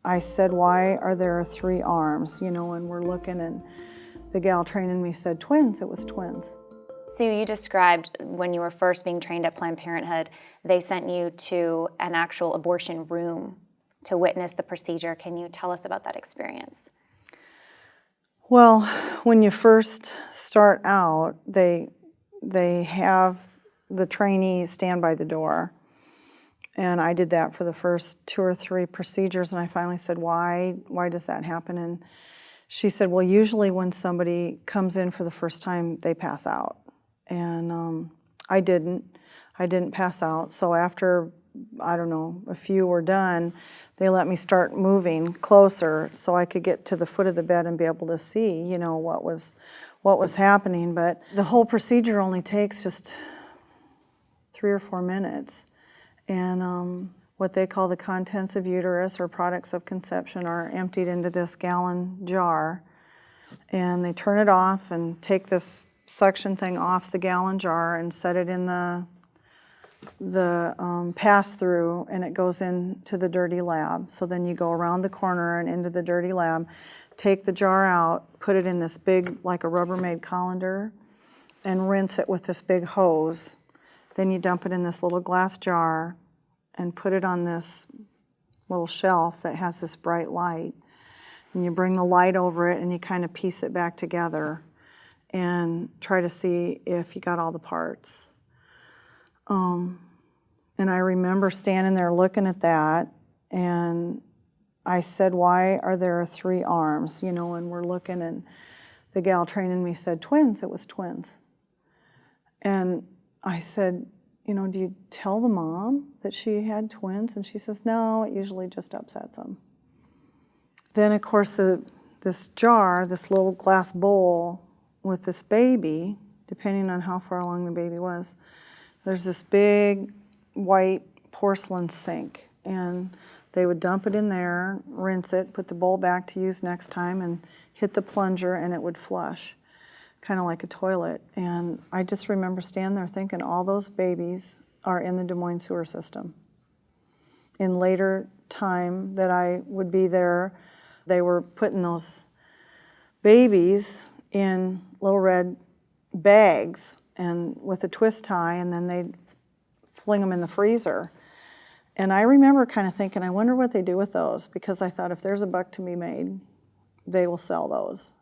I said, why are there 3 arms? You know, and we're looking, and the gal training me said twins. It was twins. Sue, you described when you were first being trained at Planned Parenthood, they sent you to an actual abortion room to witness the procedure. Can you tell us about that experience? Well, when you first start out, they have the trainee stand by the door. And I did that for the first 2 or 3 procedures, and I finally said, why does that happen? And she said, well, usually when somebody comes in for the first time, they pass out. And I didn't pass out. So after, I don't know, a few were done, they let me start moving closer so I could get to the foot of the bed and be able to see, you know, what was happening. But the whole procedure only takes just 3 or 4 minutes. And what they call the contents of uterus or products of conception are emptied into this gallon jar. And they turn it off and take this suction thing off the gallon jar and set it in the pass-through, and it goes into the dirty lab. So then you go around the corner and into the dirty lab, take the jar out, put it in this big, like a Rubbermaid colander, and rinse it with this big hose. Then you dump it in this little glass jar and put it on this little shelf that has this bright light. And you bring the light over it and you kind of piece it back together and try to see if you got all the parts. And I remember standing there looking at that, and I said, why are there 3 arms? You know, and we're looking, and the gal training me said twins. It was twins. And I said, you know, do you tell the mom that she had twins? And she says, no, it usually just upsets them. Then, of course, this jar, this little glass bowl with this baby, depending on how far along the baby was, there's this big white porcelain sink. And they would dump it in there, rinse it, put the bowl back to use next time, and hit the plunger, and it would flush, kind of like a toilet. And I just remember standing there thinking, all those babies are in the Des Moines sewer system. In later time that I would be there, they were putting those babies in little red bags and with a twist tie, and then they'd fling them in the freezer. And I remember kind of thinking, I wonder what they do with those, because I thought if there's a buck to be made, they will sell those.